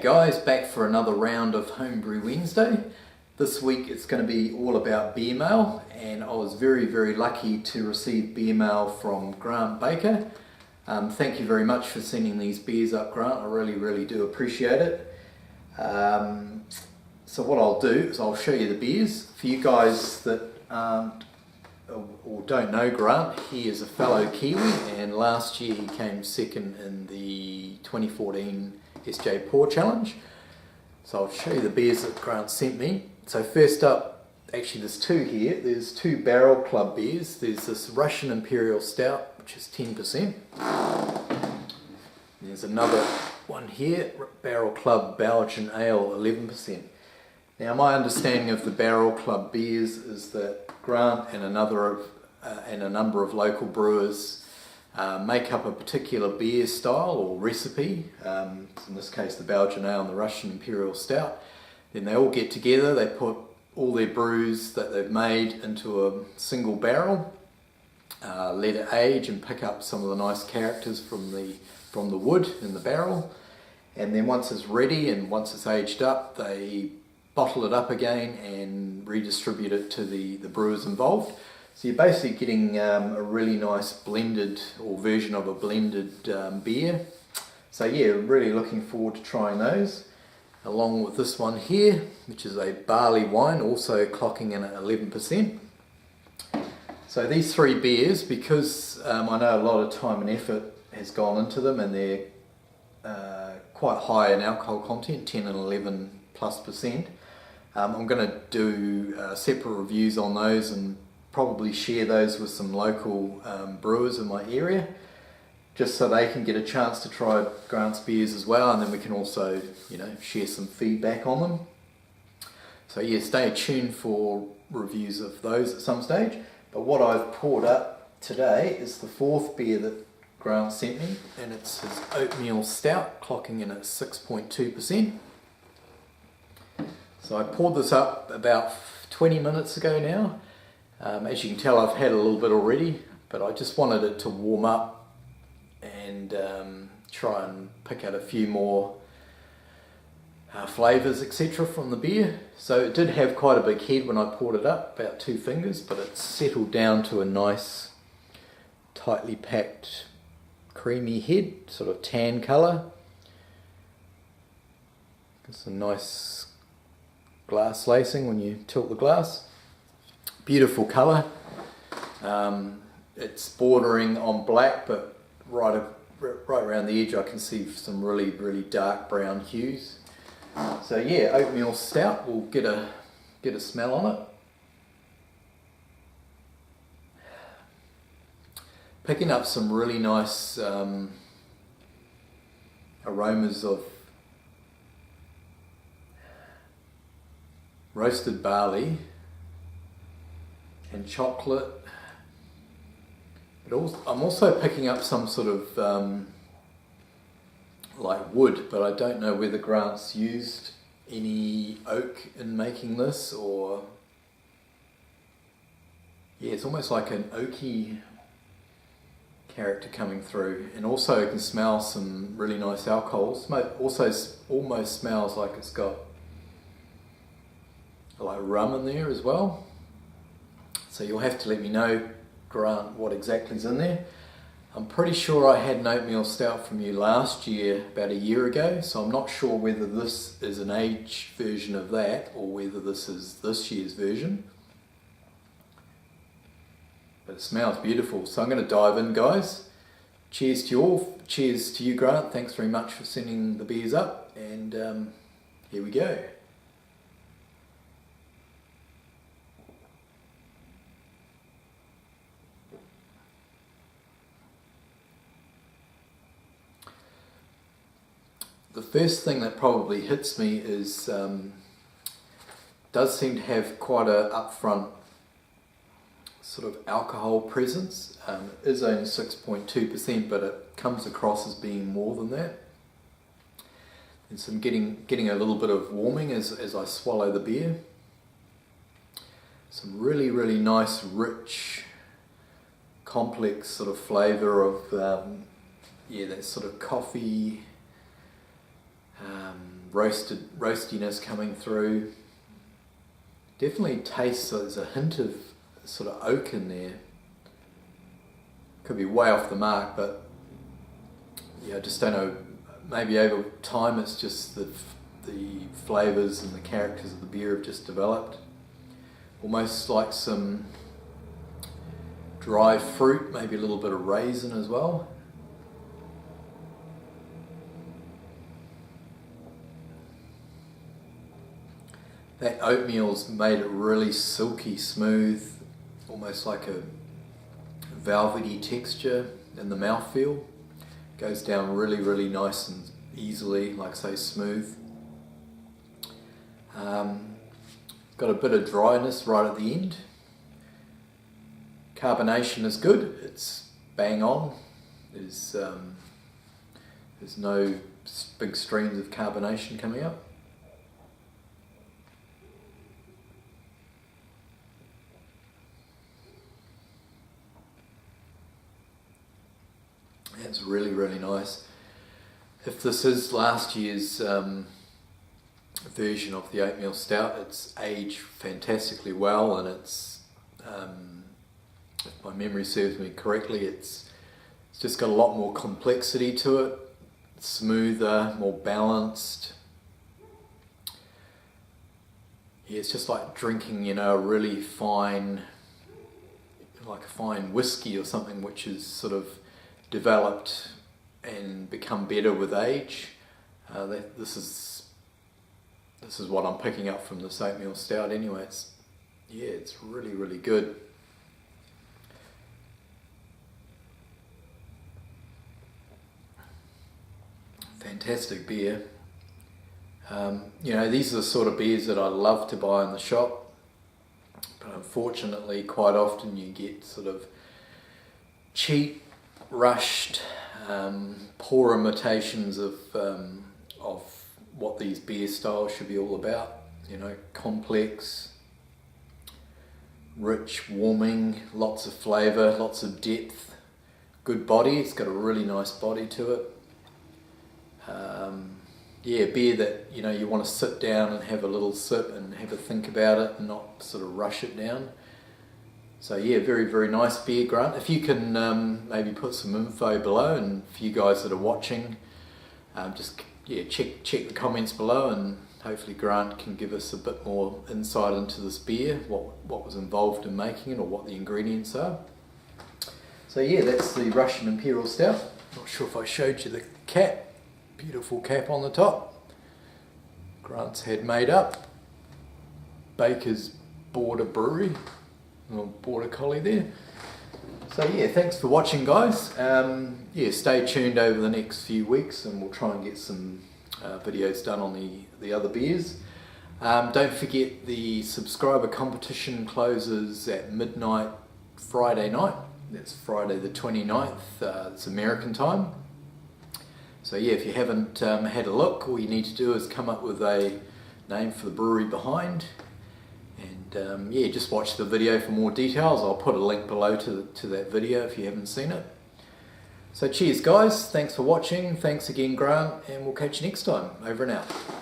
guys, back for another round of Homebrew Wednesday. This week it's going to be all about Beermail, and I was very lucky to receive Beermail from Grant Baker. Thank you very much for sending these beers up, Grant. I really do appreciate it. So what I'll do is I'll show you the beers. For you guys that aren't or don't know Grant, he is a fellow Kiwi, and last year he came second in the 2014 SJ Pour Challenge. So I'll show you the beers that Grant sent me. So first up, actually there's two here. There's two Barrel Club beers. There's this Russian Imperial Stout, which is 10%. There's another one here, Barrel Club Belgian Ale, 11%. Now my understanding of the Barrel Club beers is that Grant and a number of local brewers make up a particular beer style or recipe, in this case the Belgian Ale and the Russian Imperial Stout. Then they all get together, they put all their brews that they've made into a single barrel, let it age and pick up some of the nice characters from the wood in the barrel, and then once it's ready and once it's aged up, they bottle it up again and redistribute it to the brewers involved. So you're basically getting a really nice blended or version of a blended beer. So yeah, really looking forward to trying those, along with this one here, which is a barley wine, also clocking in at 11%. So these three beers, because I know a lot of time and effort has gone into them, and they're quite high in alcohol content, 10 and 11+%. I'm going to do separate reviews on those and probably share those with some local brewers in my area, just so they can get a chance to try Grant's beers as well, and then we can also, share some feedback on them. So yeah, stay tuned for reviews of those at some stage. But what I've poured up today is the fourth beer that Grant sent me, and it's his Oatmeal Stout, clocking in at 6.2%. So I poured this up about 20 minutes ago now. As you can tell, I've had a little bit already, but I just wanted it to warm up and try and pick out a few more flavours, etc. from the beer. So it did have quite a big head when I poured it up, about 2 fingers, but it's settled down to a nice, tightly packed, creamy head, sort of tan colour. Some nice glass lacing when you tilt the glass. Beautiful colour. It's bordering on black, but right around the edge I can see some really dark brown hues. So yeah, Oatmeal Stout, we'll get a smell on it. Picking up some really nice aromas of roasted barley and chocolate. But also, I'm also picking up some sort of like wood, but I don't know whether Grant's used any oak in making this, or yeah, it's almost like an oaky character coming through. And also you can smell some really nice alcohols. Also almost smells like it's got like rum in there as well. So you'll have to let me know, Grant, what exactly is in there. I'm pretty sure I had an Oatmeal Stout from you last year, about a year ago, so I'm not sure whether this is an aged version of that or whether this is this year's version. But it smells beautiful, so I'm going to dive in, guys. Cheers to you all. Cheers to you, Grant. Thanks very much for sending the beers up, and here we go. The first thing that probably hits me is does seem to have quite a upfront sort of alcohol presence. It is only 6.2%, but it comes across as being more than that. And so I'm getting a little bit of warming as I swallow the beer. Some really nice, rich, complex sort of flavour of yeah, that sort of coffee, roastiness coming through. Definitely tastes, there's a hint of sort of oak in there. Could be way off the mark, but yeah, I just don't know. Maybe over time it's just the flavours and the characters of the beer have just developed. Almost like some dry fruit, maybe a little bit of raisin as well. That oatmeal's made it really silky smooth, almost like a velvety texture in the mouthfeel. Goes down really, really nice and easily, like I say, smooth. Got a bit of dryness right at the end. Carbonation is good, it's bang on. There's no big streams of carbonation coming up. It's really, really nice. If this is last year's version of the Oatmeal Stout, it's aged fantastically well, and it's, if my memory serves me correctly, it's just got a lot more complexity to it, smoother, more balanced. Yeah, it's just like drinking, you know, a really fine, like a fine whiskey or something, which is sort of developed and become better with age. This is what I'm picking up from this Oatmeal Stout anyway. It's really, really good. Fantastic beer. You know, these are the sort of beers that I love to buy in the shop, but unfortunately quite often you get sort of cheap, rushed, poor imitations of what these beer styles should be all about. You know, complex, rich, warming, lots of flavour, lots of depth, good body. It's got a really nice body to it. Yeah, beer that, you know, you want to sit down and have a little sip and have a think about it and not sort of rush it down. So yeah, very, very nice beer, Grant. If you can maybe put some info below, and for you guys that are watching, just check the comments below, and hopefully Grant can give us a bit more insight into this beer, what was involved in making it, or what the ingredients are. So yeah, that's the Russian Imperial Stout. Not sure if I showed you the cap. Beautiful cap on the top. Grant's had made up. Baker's Border Brewery. Little border collie there. So yeah, thanks for watching, guys. Yeah, stay tuned over the next few weeks, and we'll try and get some videos done on the other beers. Don't forget the subscriber competition closes at midnight Friday night. That's Friday the 29th. It's American time. So yeah, if you haven't had a look, all you need to do is come up with a name for the brewery behind. And yeah, just watch the video for more details. I'll put a link below to that video if you haven't seen it. So cheers, guys. Thanks for watching. Thanks again, Grant. And we'll catch you next time. Over and out.